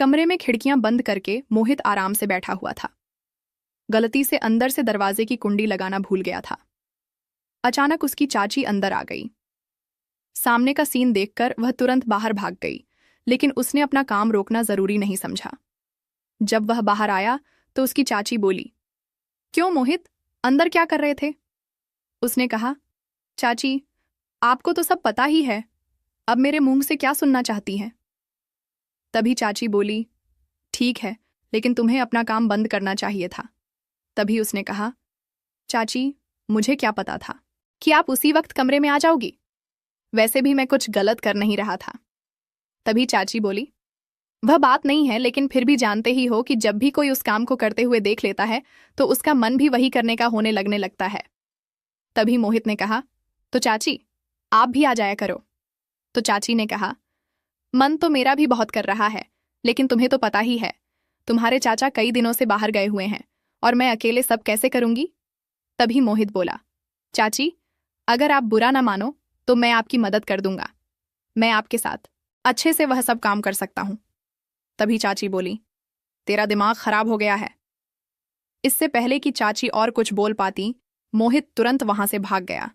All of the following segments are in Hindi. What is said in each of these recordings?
कमरे में खिड़कियां बंद करके मोहित आराम से बैठा हुआ था। गलती से अंदर से दरवाजे की कुंडी लगाना भूल गया था। अचानक उसकी चाची अंदर आ गई। सामने का सीन देखकर वह तुरंत बाहर भाग गई, लेकिन उसने अपना काम रोकना जरूरी नहीं समझा। जब वह बाहर आया तो उसकी चाची बोली, क्यों मोहित, अंदर क्या कर रहे थे? उसने कहा, चाची, आपको तो सब पता ही है, अब मेरे मुंह से क्या सुनना चाहती हैं? तभी चाची बोली, ठीक है, लेकिन तुम्हें अपना काम बंद करना चाहिए था। तभी उसने कहा, चाची, मुझे क्या पता था कि आप उसी वक्त कमरे में आ जाओगी? वैसे भी मैं कुछ गलत कर नहीं रहा था। तभी चाची बोली, वह बात नहीं है, लेकिन फिर भी जानते ही हो कि जब भी कोई उस काम को करते हुए देख लेता है तो उसका मन भी वही करने का होने लगने लगता है। तभी मोहित ने कहा, तो चाची, आप भी आ जाया करो। तो चाची ने कहा, मन तो मेरा भी बहुत कर रहा है, लेकिन तुम्हें तो पता ही है, तुम्हारे चाचा कई दिनों से बाहर गए हुए हैं और मैं अकेले सब कैसे करूंगी? तभी मोहित बोला, चाची, अगर आप बुरा ना मानो तो मैं आपकी मदद कर दूंगा। मैं आपके साथ अच्छे से वह सब काम कर सकता हूं। तभी चाची बोली, तेरा दिमाग खराब हो गया है। इससे पहले कि चाची और कुछ बोल पाती, मोहित तुरंत वहां से भाग गया।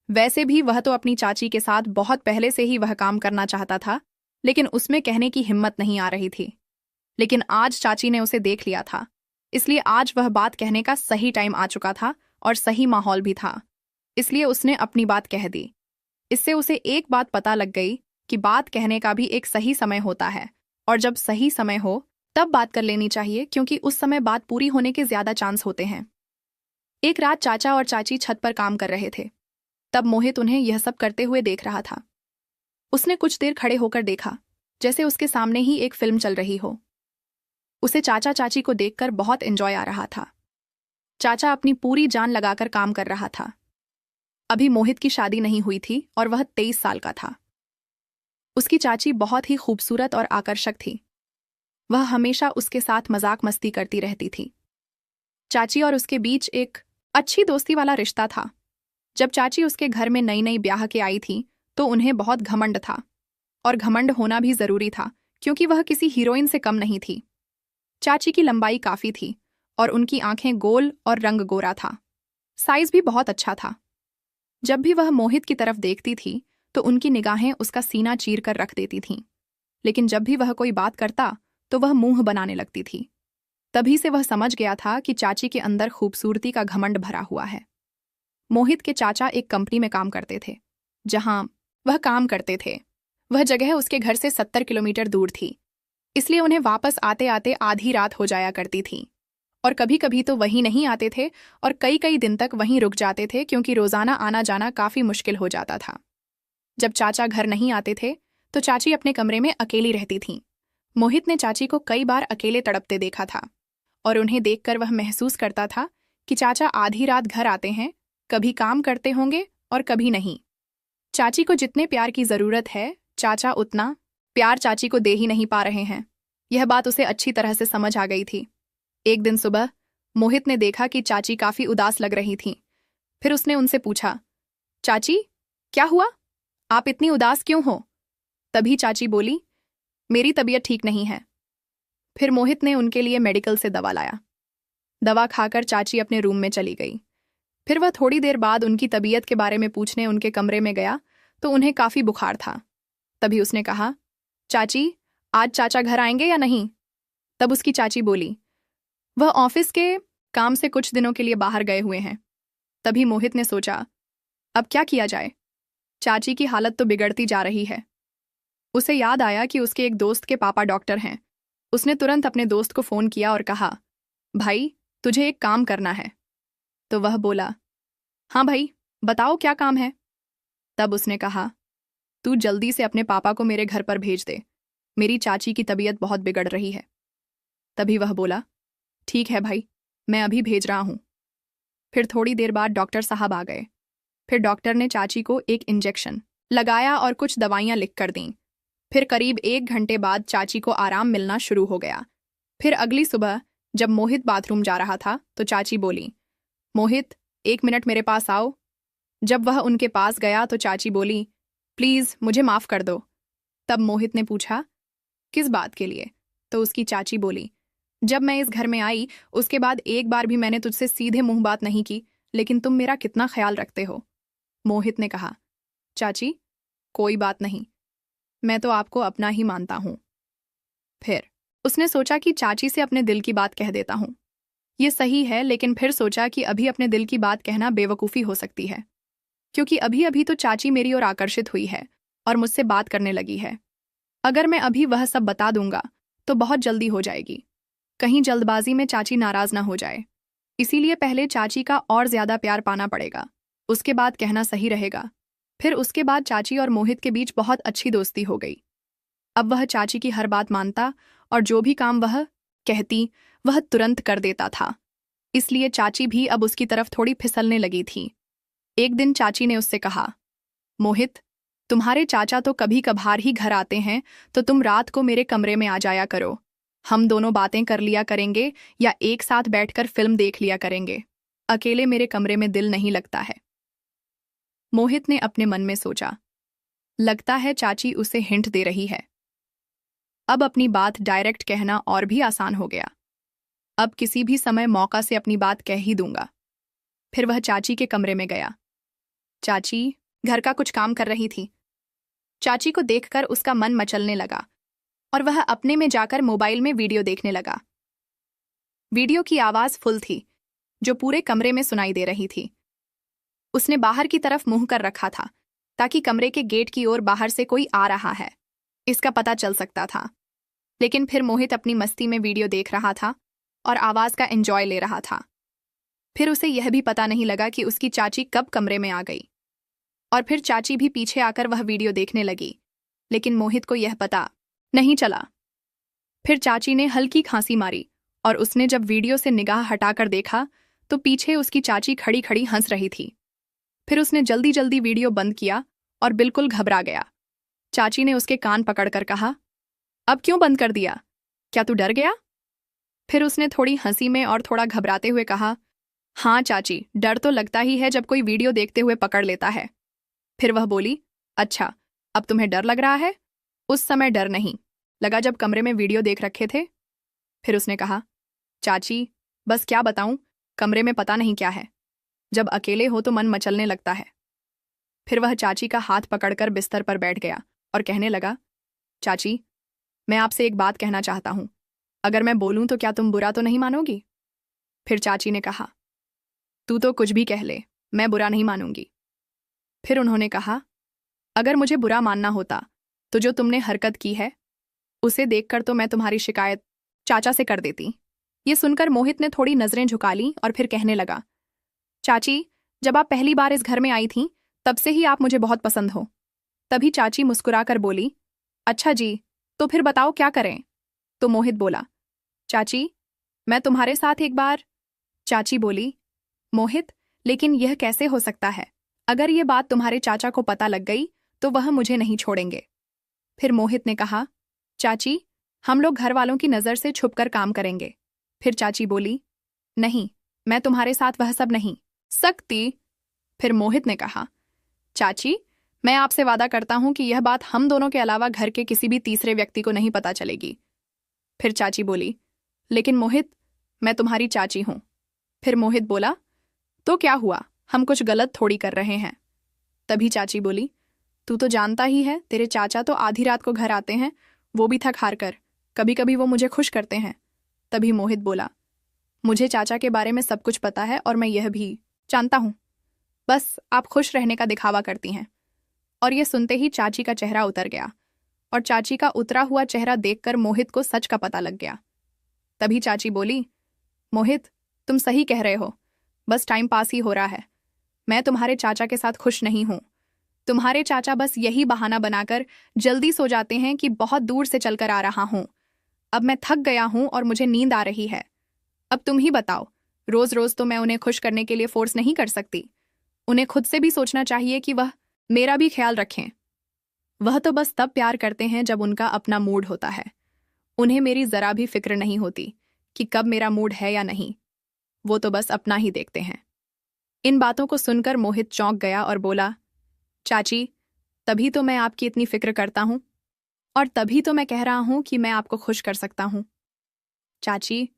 वैसे भी वह तो अपनी चाची के साथ बहुत पहले से ही वह काम करना चाहता था, लेकिन उसमें कहने की हिम्मत नहीं आ रही थी। लेकिन आज चाची ने उसे देख लिया था, इसलिए आज वह बात कहने का सही टाइम आ चुका था और सही माहौल भी था, इसलिए उसने अपनी बात कह दी। इससे उसे एक बात पता लग गई कि बात कहने का भी एक सही समय होता है, और जब सही समय हो तब बात कर लेनी चाहिए, क्योंकि उस समय बात पूरी होने के ज्यादा चांस होते हैं। एक रात चाचा और चाची छत पर काम कर रहे थे। तब मोहित उन्हें यह सब करते हुए देख रहा था। उसने कुछ देर खड़े होकर देखा, जैसे उसके सामने ही एक फिल्म चल रही हो। उसे चाचा चाची को देखकर बहुत एंजॉय आ रहा था। चाचा अपनी पूरी जान लगाकर काम कर रहा था। अभी मोहित की शादी नहीं हुई थी और वह 23 साल का था। उसकी चाची बहुत ही खूबसूरत और आकर्षक थी। वह हमेशा उसके साथ मजाक मस्ती करती रहती थी। चाची और उसके बीच एक अच्छी दोस्ती वाला रिश्ता था। जब चाची उसके घर में नई नई ब्याह के आई थी तो उन्हें बहुत घमंड था, और घमंड होना भी जरूरी था, क्योंकि वह किसी हीरोइन से कम नहीं थी। चाची की लंबाई काफी थी और उनकी आंखें गोल और रंग गोरा था। साइज भी बहुत अच्छा था। जब भी वह मोहित की तरफ देखती थी तो उनकी निगाहें उसका सीना चीर कर रख देती थीं, लेकिन जब भी वह कोई बात करता तो वह मुंह बनाने लगती थी। तभी से वह समझ गया था कि चाची के अंदर खूबसूरती का घमंड भरा हुआ है। मोहित के चाचा एक कंपनी में काम करते थे। जहां वह काम करते थे वह जगह उसके घर से 70 किलोमीटर दूर थी, इसलिए उन्हें वापस आते आते आधी रात हो जाया करती थी। और कभी कभी तो वहीं नहीं आते थे और कई कई दिन तक वहीं रुक जाते थे, क्योंकि रोजाना आना जाना काफी मुश्किल हो जाता था। जब चाचा घर नहीं आते थे तो चाची अपने कमरे में अकेली रहती थीं। मोहित ने चाची को कई बार अकेले तड़पते देखा था, और उन्हें देखकर वह महसूस करता था कि चाचा आधी रात घर आते हैं, कभी काम करते होंगे और कभी नहीं। चाची को जितने प्यार की जरूरत है, चाचा उतना प्यार चाची को दे ही नहीं पा रहे हैं। यह बात उसे अच्छी तरह से समझ आ गई थी। एक दिन सुबह मोहित ने देखा कि चाची काफी उदास लग रही थीं। फिर उसने उनसे पूछा, चाची, क्या हुआ? आप इतनी उदास क्यों हो? तभी चाची बोली, मेरी तबीयत ठीक नहीं है। फिर मोहित ने उनके लिए मेडिकल से दवा लाया। दवा खाकर चाची अपने रूम में चली गई। फिर वह थोड़ी देर बाद उनकी तबीयत के बारे में पूछने उनके कमरे में गया तो उन्हें काफी बुखार था। तभी उसने कहा, चाची, आज चाचा घर आएंगे या नहीं? तब उसकी चाची बोली, वह ऑफिस के काम से कुछ दिनों के लिए बाहर गए हुए हैं। तभी मोहित ने सोचा, अब क्या किया जाए? चाची की हालत तो बिगड़ती जा रही है। उसे याद आया कि उसके एक दोस्त के पापा डॉक्टर हैं। उसने तुरंत अपने दोस्त को फोन किया और कहा, भाई, तुझे एक काम करना है। तो वह बोला, हाँ भाई, बताओ क्या काम है? तब उसने कहा, तू जल्दी से अपने पापा को मेरे घर पर भेज दे, मेरी चाची की तबीयत बहुत बिगड़ रही है। तभी वह बोला, ठीक है भाई, मैं अभी भेज रहा हूं। फिर थोड़ी देर बाद डॉक्टर साहब आ गए। फिर डॉक्टर ने चाची को एक इंजेक्शन लगाया और कुछ दवाइयां लिख कर दीं। फिर करीब 1 घंटे बाद चाची को आराम मिलना शुरू हो गया। फिर अगली सुबह जब मोहित बाथरूम जा रहा था तो चाची बोली, मोहित, 1 मिनट मेरे पास आओ। जब वह उनके पास गया तो चाची बोली, प्लीज मुझे माफ कर दो। तब मोहित ने पूछा, किस बात के लिए? तो उसकी चाची बोली, जब मैं इस घर में आई उसके बाद एक बार भी मैंने तुझसे सीधे मुंह बात नहीं की, लेकिन तुम मेरा कितना ख्याल रखते हो। मोहित ने कहा, चाची कोई बात नहीं, मैं तो आपको अपना ही मानता हूं। फिर उसने सोचा कि चाची से अपने दिल की बात कह देता हूं। ये सही है, लेकिन फिर सोचा कि अभी अपने दिल की बात कहना बेवकूफ़ी हो सकती है, क्योंकि अभी अभी तो चाची मेरी ओर आकर्षित हुई है और मुझसे बात करने लगी है। अगर मैं अभी वह सब बता दूंगा तो बहुत जल्दी हो जाएगी, कहीं जल्दबाजी में चाची नाराज ना हो जाए। इसीलिए पहले चाची का और ज्यादा प्यार पाना पड़ेगा, उसके बाद कहना सही रहेगा। फिर उसके बाद चाची और मोहित के बीच बहुत अच्छी दोस्ती हो गई। अब वह चाची की हर बात मानता और जो भी काम वह कहती वह तुरंत कर देता था। इसलिए चाची भी अब उसकी तरफ थोड़ी फिसलने लगी थी। एक दिन चाची ने उससे कहा, मोहित, तुम्हारे चाचा तो कभी कभार ही घर आते हैं, तो तुम रात को मेरे कमरे में आ जाया करो। हम दोनों बातें कर लिया करेंगे या एक साथ बैठकर फिल्म देख लिया करेंगे। अकेले मेरे कमरे में दिल नहीं लगता है। मोहित ने अपने मन में सोचा, लगता है चाची उसे हिंट दे रही है। अब अपनी बात डायरेक्ट कहना और भी आसान हो गया। अब किसी भी समय मौका से अपनी बात कह ही दूंगा। फिर वह चाची के कमरे में गया। चाची घर का कुछ काम कर रही थी। चाची को देखकर उसका मन मचलने लगा और वह अपने में जाकर मोबाइल में वीडियो देखने लगा। वीडियो की आवाज फुल थी, जो पूरे कमरे में सुनाई दे रही थी। उसने बाहर की तरफ मुंह कर रखा था, ताकि कमरे के गेट की ओर बाहर से कोई आ रहा है इसका पता चल सकता था। लेकिन फिर मोहित अपनी मस्ती में वीडियो देख रहा था और आवाज का एंजॉय ले रहा था। फिर उसे यह भी पता नहीं लगा कि उसकी चाची कब कमरे में आ गई। और फिर चाची भी पीछे आकर वह वीडियो देखने लगी, लेकिन मोहित को यह पता नहीं चला। फिर चाची ने हल्की खांसी मारी और उसने जब वीडियो से निगाह हटाकर देखा तो पीछे उसकी चाची खड़ी खड़ी हंस रही थी। फिर उसने जल्दी जल्दी वीडियो बंद किया और बिल्कुल घबरा गया। चाची ने उसके कान पकड़कर कहा, अब क्यों बंद कर दिया? क्या तू डर गया? फिर उसने थोड़ी हंसी में और थोड़ा घबराते हुए कहा, हाँ चाची, डर तो लगता ही है जब कोई वीडियो देखते हुए पकड़ लेता है। फिर वह बोली, अच्छा, अब तुम्हें डर लग रहा है? उस समय डर नहीं लगा जब कमरे में वीडियो देख रखे थे। फिर उसने कहा, चाची बस क्या बताऊं, कमरे में पता नहीं क्या है, जब अकेले हो तो मन मचलने लगता है। फिर वह चाची का हाथ पकड़कर बिस्तर पर बैठ गया और कहने लगा, चाची मैं आपसे एक बात कहना चाहता हूं, अगर मैं बोलूं तो क्या तुम बुरा तो नहीं मानोगी? फिर चाची ने कहा, तू तो कुछ भी कह ले, मैं बुरा नहीं मानूंगी। फिर उन्होंने कहा, अगर मुझे बुरा मानना होता तो जो तुमने हरकत की है उसे देखकर तो मैं तुम्हारी शिकायत चाचा से कर देती। ये सुनकर मोहित ने थोड़ी नजरें झुका ली और फिर कहने लगा, चाची जब आप पहली बार इस घर में आई थीं तब से ही आप मुझे बहुत पसंद हो। तभी चाची मुस्कुराकर बोली, अच्छा जी, तो फिर बताओ क्या करें? तो मोहित बोला, चाची मैं तुम्हारे साथ एक बार। चाची बोली, मोहित लेकिन यह कैसे हो सकता है? अगर ये बात तुम्हारे चाचा को पता लग गई तो वह मुझे नहीं छोड़ेंगे। फिर मोहित ने कहा, चाची हम लोग घर वालों की नज़र से छुपकर काम करेंगे। फिर चाची बोली, नहीं, मैं तुम्हारे साथ वह सब नहीं सकती। फिर मोहित ने कहा, चाची मैं आपसे वादा करता हूं कि यह बात हम दोनों के अलावा घर के किसी भी तीसरे व्यक्ति को नहीं पता चलेगी। फिर चाची बोली, लेकिन मोहित मैं तुम्हारी चाची हूं। फिर मोहित बोला, तो क्या हुआ, हम कुछ गलत थोड़ी कर रहे हैं। तभी चाची बोली, तू तो जानता ही है, तेरे चाचा तो आधी रात को घर आते हैं, वो भी थक हार कर। कभी कभी वो मुझे खुश करते हैं। तभी मोहित बोला, मुझे चाचा के बारे में सब कुछ पता है और मैं यह भी जानता हूं, बस आप खुश रहने का दिखावा करती हैं। और यह सुनते ही चाची का चेहरा उतर गया और चाची का उतरा हुआ चेहरा देखकर मोहित को सच का पता लग गया। तभी चाची बोली, मोहित तुम सही कह रहे हो, बस टाइम पास ही हो रहा है। मैं तुम्हारे चाचा के साथ खुश नहीं हूं। तुम्हारे चाचा बस यही बहाना बनाकर जल्दी सो जाते हैं कि बहुत दूर से चलकर आ रहा हूं। अब मैं थक गया हूं और मुझे नींद आ रही है। अब तुम ही बताओ, रोज रोज तो मैं उन्हें खुश करने के लिए फोर्स नहीं कर सकती। उन्हें खुद से भी सोचना चाहिए कि वह मेरा भी ख्याल रखें। वह तो बस तब प्यार करते हैं जब उनका अपना मूड होता है। उन्हें मेरी जरा भी फिक्र नहीं होती कि कब मेरा मूड है या नहीं, वो तो बस अपना ही देखते हैं। इन बातों को सुनकर मोहित चौंक गया और बोला, चाची तभी तो मैं आपकी इतनी फिक्र करता हूं। और तभी तो मैं कह रहा हूं कि मैं आपको खुश कर सकता हूं। चाची,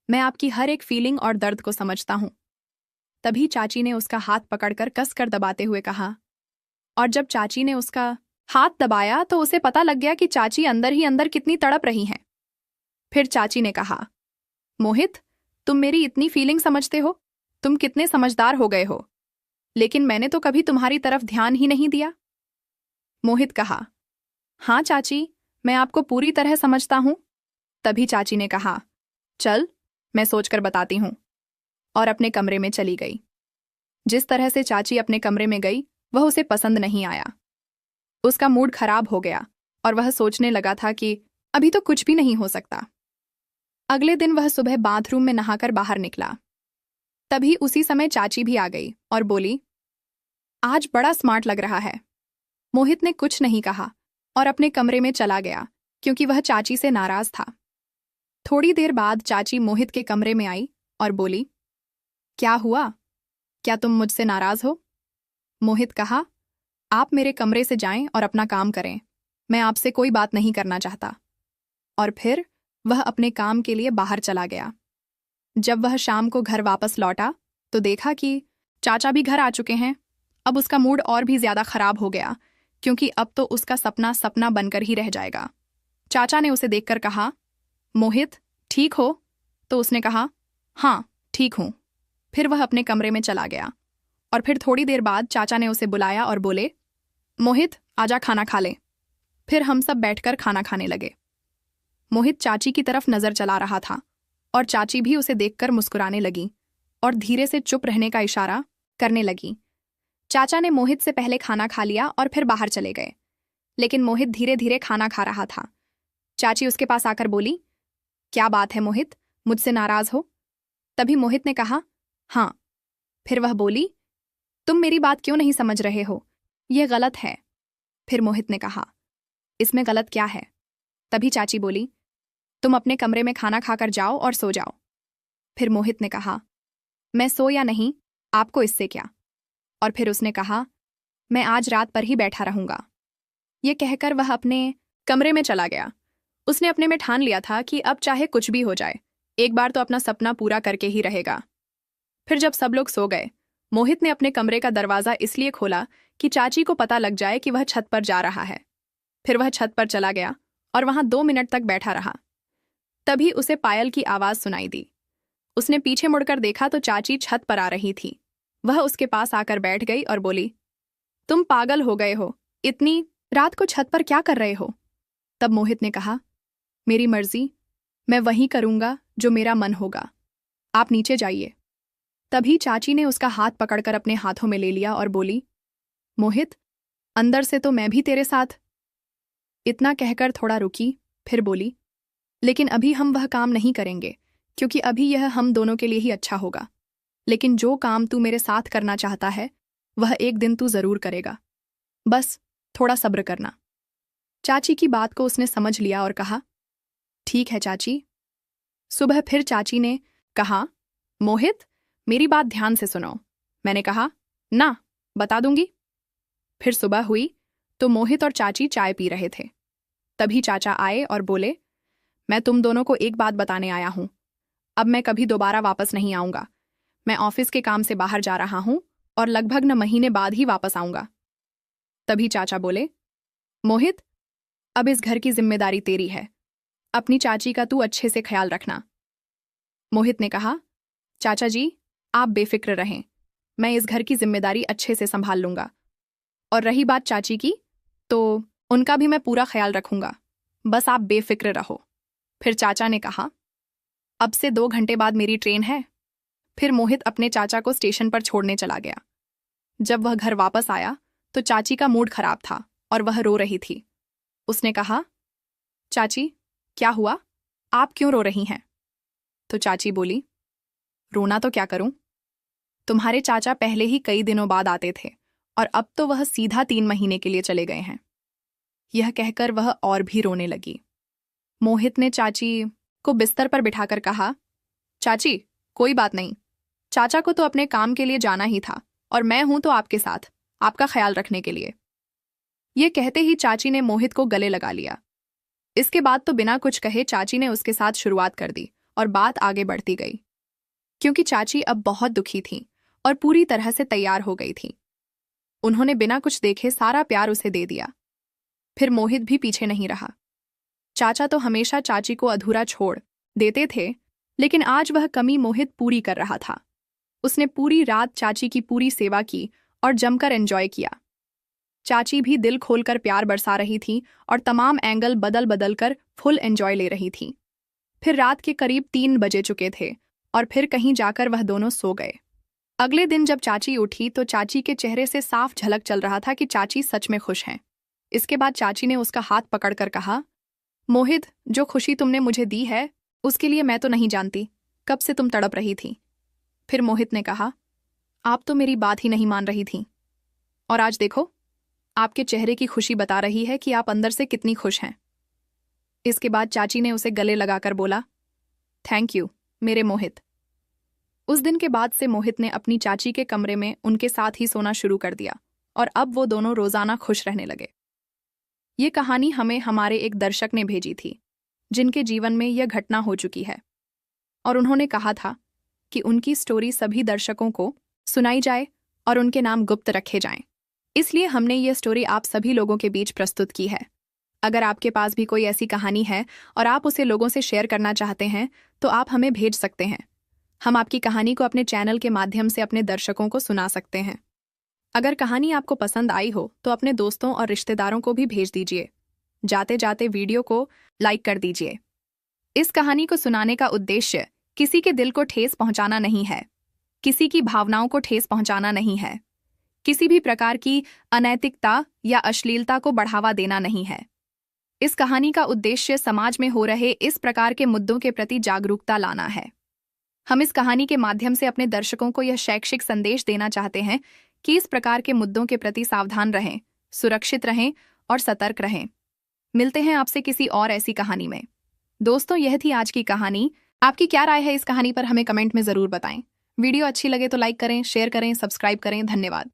मैं आपकी हर एक फीलिंग और दर्द को समझता हूं। तभी चाची ने उसका हाथ पकड़कर कसकर दबाते हुए कहा। और जब चाची ने उसका हाथ दबाया तो उसे पता लग गया कि चाची अंदर ही अंदर कितनी तड़प रही हैं। फिर चाची ने कहा, मोहित, तुम मेरी इतनी फीलिंग समझते हो, तुम कितने समझदार हो गए हो। लेकिन मैंने तो कभी तुम्हारी तरफ ध्यान ही नहीं दिया। मोहित कहा, हाँ चाची, मैं आपको पूरी तरह समझता हूं। तभी चाची ने कहा, चल, मैं सोचकर बताती हूं। और अपने कमरे में चली गई। जिस तरह से चाची अपने कमरे में गई वह उसे पसंद नहीं आया। उसका मूड खराब हो गया और वह सोचने लगा था कि अभी तो कुछ भी नहीं हो सकता। अगले दिन वह सुबह बाथरूम में नहाकर बाहर निकला। तभी उसी समय चाची भी आ गई और बोली, आज बड़ा स्मार्ट लग रहा है। मोहित ने कुछ नहीं कहा और अपने कमरे में चला गया क्योंकि वह चाची से नाराज था। थोड़ी देर बाद चाची मोहित के कमरे में आई और बोली, क्या हुआ? क्या तुम मुझसे नाराज हो? मोहित कहा, आप मेरे कमरे से जाएं और अपना काम करें। मैं आपसे कोई बात नहीं करना चाहता। और फिर वह अपने काम के लिए बाहर चला गया। जब वह शाम को घर वापस लौटा तो देखा कि चाचा भी घर आ चुके हैं। अब उसका मूड और भी ज्यादा खराब हो गया क्योंकि अब तो उसका सपना सपना बनकर ही रह जाएगा। चाचा ने उसे देखकर कहा, मोहित, ठीक हो? तो उसने कहा, हाँ, ठीक हूं। फिर वह अपने कमरे में चला गया और फिर थोड़ी देर बाद चाचा ने उसे बुलाया और बोले, मोहित, आजा खाना खा ले। फिर हम सब बैठकर खाना खाने लगे। मोहित चाची की तरफ नजर चला रहा था और चाची भी उसे देखकर मुस्कुराने लगी और धीरे से चुप रहने का इशारा करने लगी। चाचा ने मोहित से पहले खाना खा लिया और फिर बाहर चले गए, लेकिन मोहित धीरे धीरे खाना खा रहा था। चाची उसके पास आकर बोली, क्या बात है मोहित, मुझसे नाराज हो? तभी मोहित ने कहा, हाँ। फिर वह बोली, तुम मेरी बात क्यों नहीं समझ रहे हो? यह गलत है। फिर मोहित ने कहा, इसमें गलत क्या है? तभी चाची बोली, तुम अपने कमरे में खाना खाकर जाओ और सो जाओ। फिर मोहित ने कहा, मैं सो या नहीं, आपको इससे क्या? और फिर उसने कहा, मैं आज रात पर ही बैठा रहूंगा। ये कहकर वह अपने कमरे में चला गया। उसने अपने में ठान लिया था कि अब चाहे कुछ भी हो जाए, एक बार तो अपना सपना पूरा करके ही रहेगा। फिर जब सब लोग सो गए, मोहित ने अपने कमरे का दरवाजा इसलिए खोला कि चाची को पता लग जाए कि वह छत पर जा रहा है। फिर वह छत पर चला गया और वहां 2 मिनट तक बैठा रहा। तभी उसे पायल की आवाज सुनाई दी। उसने पीछे मुड़कर देखा तो चाची छत पर आ रही थी। वह उसके पास आकर बैठ गई और बोली, तुम पागल हो गए हो, इतनी रात को छत पर क्या कर रहे हो? तब मोहित ने कहा, मेरी मर्जी, मैं वही करूंगा जो मेरा मन होगा, आप नीचे जाइए। तभी चाची ने उसका हाथ पकड़कर अपने हाथों में ले लिया और बोली, मोहित, अंदर से तो मैं भी तेरे साथ। इतना कहकर थोड़ा रुकी, फिर बोली, लेकिन अभी हम वह काम नहीं करेंगे क्योंकि अभी यह हम दोनों के लिए ही अच्छा होगा। लेकिन जो काम तू मेरे साथ करना चाहता है वह एक दिन तू जरूर करेगा। बस थोड़ा सब्र करना। चाची की बात को उसने समझ लिया और कहा, ठीक है चाची। सुबह फिर चाची ने कहा, मोहित, मेरी बात ध्यान से सुनो। मैंने कहा, ना, बता दूंगी। फिर सुबह हुई तो मोहित और चाची चाय पी रहे थे। तभी चाचा आए और बोले, मैं तुम दोनों को एक बात बताने आया हूं। अब मैं कभी दोबारा वापस नहीं आऊंगा। मैं ऑफिस के काम से बाहर जा रहा हूं और लगभग 9 महीने बाद ही वापस आऊंगा। तभी चाचा बोले, मोहित, अब इस घर की जिम्मेदारी तेरी है। अपनी चाची का तू अच्छे से ख्याल रखना। मोहित ने कहा, चाचा जी, आप बेफिक्र रहें, मैं इस घर की जिम्मेदारी अच्छे से संभाल लूंगा। और रही बात चाची की, तो उनका भी मैं पूरा ख्याल रखूंगा। बस आप बेफिक्र रहो। फिर चाचा ने कहा, अब से 2 घंटे बाद मेरी ट्रेन है। फिर मोहित अपने चाचा को स्टेशन पर छोड़ने चला गया। जब वह घर वापस आया तो चाची का मूड खराब था और वह रो रही थी। उसने कहा, चाची, क्या हुआ? आप क्यों रो रही हैं? तो चाची बोली, रोना तो क्या करूं? तुम्हारे चाचा पहले ही कई दिनों बाद आते थे और अब तो वह सीधा 3 महीने के लिए चले गए हैं। यह कहकर वह और भी रोने लगी। मोहित ने चाची को बिस्तर पर बिठाकर कहा, चाची, कोई बात नहीं। चाचा को तो अपने काम के लिए जाना ही था और मैं हूं तो आपके साथ, आपका ख्याल रखने के लिए। ये कहते ही चाची ने मोहित को गले लगा लिया। इसके बाद तो बिना कुछ कहे चाची ने उसके साथ शुरुआत कर दी और बात आगे बढ़ती गई, क्योंकि चाची अब बहुत दुखी थी और पूरी तरह से तैयार हो गई थी। उन्होंने बिना कुछ देखे सारा प्यार उसे दे दिया। फिर मोहित भी पीछे नहीं रहा। चाचा तो हमेशा चाची को अधूरा छोड़ देते थे, लेकिन आज वह कमी मोहित पूरी कर रहा था। उसने पूरी रात चाची की पूरी सेवा की और जमकर एंजॉय किया। चाची भी दिल खोलकर प्यार बरसा रही थी और तमाम एंगल बदल बदल कर फुल एंजॉय ले रही थी। फिर रात के करीब 3 बजे चुके थे और फिर कहीं जाकर वह दोनों सो गए। अगले दिन जब चाची उठी तो चाची के चेहरे से साफ झलक चल रहा था कि चाची सच में खुश हैं। इसके बाद चाची ने उसका हाथ पकड़कर कहा, मोहित, जो खुशी तुमने मुझे दी है उसके लिए मैं तो नहीं जानती कब से तुम तड़प रही थी। फिर मोहित ने कहा, आप तो मेरी बात ही नहीं मान रही थीं, और आज देखो, आपके चेहरे की खुशी बता रही है कि आप अंदर से कितनी खुश हैं। इसके बाद चाची ने उसे गले लगाकर बोला, थैंक यू मेरे मोहित। उस दिन के बाद से मोहित ने अपनी चाची के कमरे में उनके साथ ही सोना शुरू कर दिया और अब वो दोनों रोजाना खुश रहने लगे। ये कहानी हमें हमारे एक दर्शक ने भेजी थी, जिनके जीवन में यह घटना हो चुकी है, और उन्होंने कहा था कि उनकी स्टोरी सभी दर्शकों को सुनाई जाए और उनके नाम गुप्त रखे जाएं। इसलिए हमने ये स्टोरी आप सभी लोगों के बीच प्रस्तुत की है। अगर आपके पास भी कोई ऐसी कहानी है और आप उसे लोगों से शेयर करना चाहते हैं तो आप हमें भेज सकते हैं। हम आपकी कहानी को अपने चैनल के माध्यम से अपने दर्शकों को सुना सकते हैं। अगर कहानी आपको पसंद आई हो तो अपने दोस्तों और रिश्तेदारों को भी भेज दीजिए। जाते जाते वीडियो को लाइक कर दीजिए। इस कहानी को सुनाने का उद्देश्य किसी के दिल को ठेस पहुंचाना नहीं है, किसी की भावनाओं को ठेस पहुंचाना नहीं है, किसी भी प्रकार की अनैतिकता या अश्लीलता को बढ़ावा देना नहीं है। इस कहानी का उद्देश्य समाज में हो रहे इस प्रकार के मुद्दों के प्रति जागरूकता लाना है। हम इस कहानी के माध्यम से अपने दर्शकों को यह शैक्षिक संदेश देना चाहते हैं कि इस प्रकार के मुद्दों के प्रति सावधान रहें, सुरक्षित रहें और सतर्क रहें। मिलते हैं आपसे किसी और ऐसी कहानी में। दोस्तों, यह थी आज की कहानी। आपकी क्या राय है इस कहानी पर हमें कमेंट में जरूर बताएं। वीडियो अच्छी लगे तो लाइक करें, शेयर करें, सब्सक्राइब करें। धन्यवाद।